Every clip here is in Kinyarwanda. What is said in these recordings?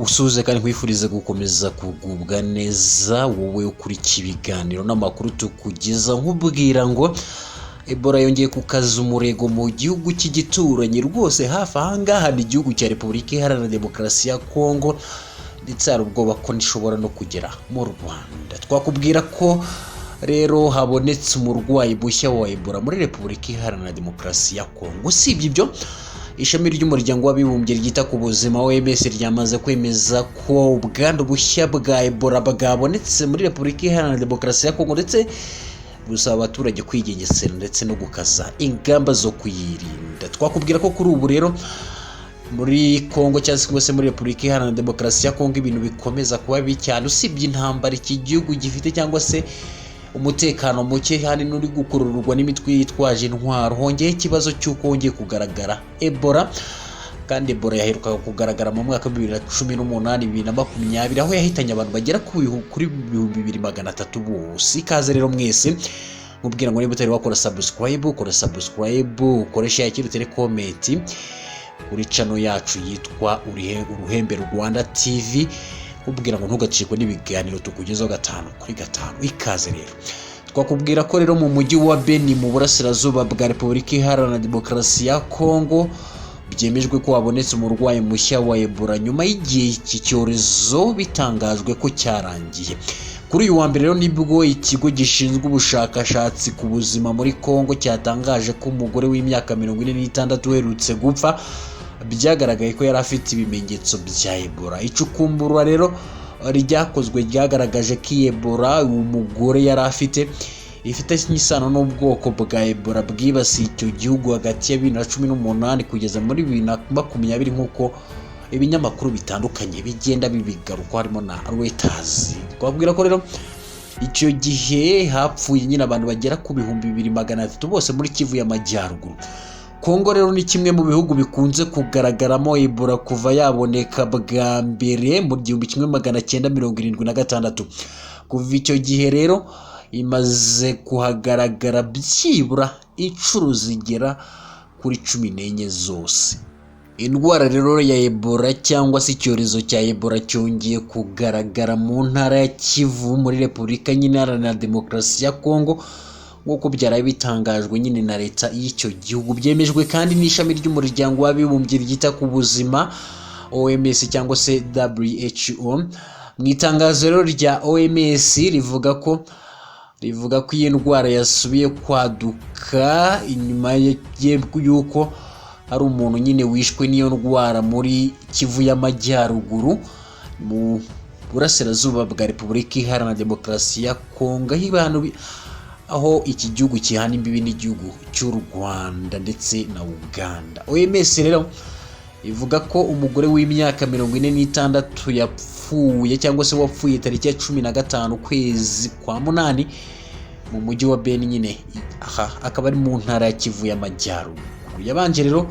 ngusuze kandi nkwifurize gukomeza kugubwa neza wowe ukuri kibiganiro n'amakuru tukugeza nkubwira ngo Ebola yongeye kukaza umurego mu gihugu cy'Igituranyi rwose hafi ahangaha ni igihugu cya Repubulika Iharanira Demokarasi ya Kongo ndetse hari ubwoba ko nishobora no kugera mu Rwanda. Twakubwira ko rero habonetse umurwayi bushya wa Ebola muri Repubulika Iharanira Demokarasi ya Kongo. Usibye ibyo, ishami ry'umuryango w'abibumbye ryita ku buzima OMS ryamaze kwemeza ko ubwandu bushya bwa Ebola bwabonetse muri Repubulika Iharanira Demokarasi ya Kongo ndetse busaba abaturage kwigengesera ndetse no gukaza ingamba zo kuyirinda. Twakubwira ko kuri ubu rero muri Kongo cyangwa se muri Repubulika Iharanira Demokarasi ya Kongo ibintu bikomeza kuba bibi cyane, usibye intambara iki gihugu gifite cyangwa se umutekano muke hani nuri gukururwa n'imitwe yitwaje intwaro. Hongeye ikibazo cy'uko hongeye kugaragara Ebola, kandi Ebola yaheruka kugaragara mu mwaka wa 2018-2020 aho yahitanye abantu bagera kuri 2300 bose. Ikaze rero mwese mubwira ngo niba utari wakora subscribe, ukore share ikindi utere comment kuri channel yacu yitwa Uruhembe Rwanda TV, kubwira ngo ntugacikwe n'ibiganiro tukugezaho 5 kuri 5. Ikaze rero twakubwira ko rero mu mujyi wa Beni mu burasirazuba bwa Repubulika Iharanira Demokarasi ya Kongo byemejwe ko habonetse umurwayi mushya wa Ebola nyuma y'igihe iki cyorezo bitangajwe ko cyarangiye. Kuri uyu wa mbere rero nibwo ikigo gishinzwe ubushakashatsi ku buzima muri Kongo cyatangaje ko umugore w'imyaka 46 uherutse gupfa byagaragaye ko yari afite ibimenyetso bya Ebola. Icukumbura rero ryakozwe ryagaragaje ko Ebola umugore yari afite ifite isano n'ubwoko bwa Ebola bwibasiye icyo gihugu hagati ya 2018 kugeza muri 2020 nk'uko ibinyamakuru bitandukanye bigenda bibigaruka harimo na Reuters. Twabwira ko rero icyo gihe hapfuye nyine abantu bagera ku 2300 bose muri Kivu y'Amajyaruguru. Kongo rero ni kimwe mu bihugu bikunze kugaragaramo Ebola kuva yaboneka bwa mbere mu 1976. Kuva icyo gihe rero imaze kuhagaragara byibura inshuro zigera kuri 14 zose. Indwara rero ya Ebola cyangwa se icyorezo cya Ebola cyongeye kugaragara mu ntara ya Kivu muri Repubulika Iharanira Demokarasi ya Kongo nk'uko byaraye bitangajwe nyine na leta y'icyo gihugu. Byemejwe kandi n'ishami ry'umuryango w'abibumbye ryita ku buzima OMS cyangwa se WHO. Mu itangazo rero rya OMS rivuga ko iyi ndwara yasubiye kwaduka inyuma y'uko hari umuntu nyine wishwe n'iyo ndwara muri Kivu y'Amajyaruguru mu burasirazuba bwa Repubulika Iharanira Demokarasi ya Kongo, aho iki gihugu kihana imbibi n'igihugu cy'u Rwanda ndetse na Uganda. OMS rero ivuga ko umugore w'imyaka 46 yapfuye cyangwa se wapfuye tariki ya 15 kwezi kwa munani mu mujyi wa Beni nyine akaba ari mu ntara ya Kivu y'Amajyaruguru. Yabanje rero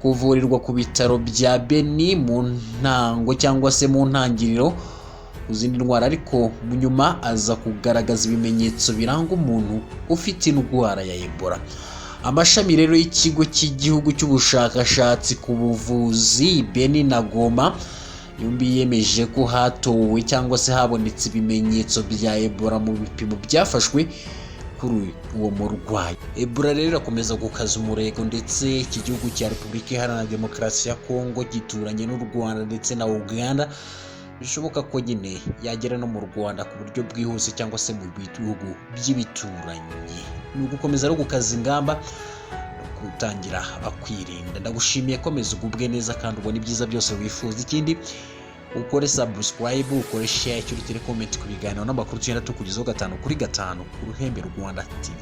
kuvurirwa ku bitaro bya Beni mu ntango cyangwa se mu ntangiriro uzindi ndwara, ariko nyuma aza kugaragaza ibimenyetso biranga umuntu ufite indwara ya Ebola. Amashami rero y'ikigo cy'igihugu cy'ubushakashatsi ku buvuzi Beni na Goma yombi yemeje ko hatowe cyangwa se habonetse ibimenyetso bya Ebola mu bipimo byafashwe kuri uwo murwayi. Ebola rero irakomeza gukaza umurego ndetse iki gihugu cya Repubulika Iharanira Demokarasi ya Kongo gituranye n'u Rwanda ndetse na Uganda. Bishoboka ko nyine yagera no mu Rwanda ku buryo bwihuse cyangwa se mu bihugu by'ibituranyi. Ni ugukomeza no gukaza ingamba gutangira bakwirinda. Ndagushimiye, komeza ugubwe neza kandi ubone ibyiza byose wifuza. Ikindi ukore subscribe, ukore share, icyo utere comment ku biganiro n'amakuru tugenda tukugezaho 5 kuri 5 ku Ruhembe Rwanda TV.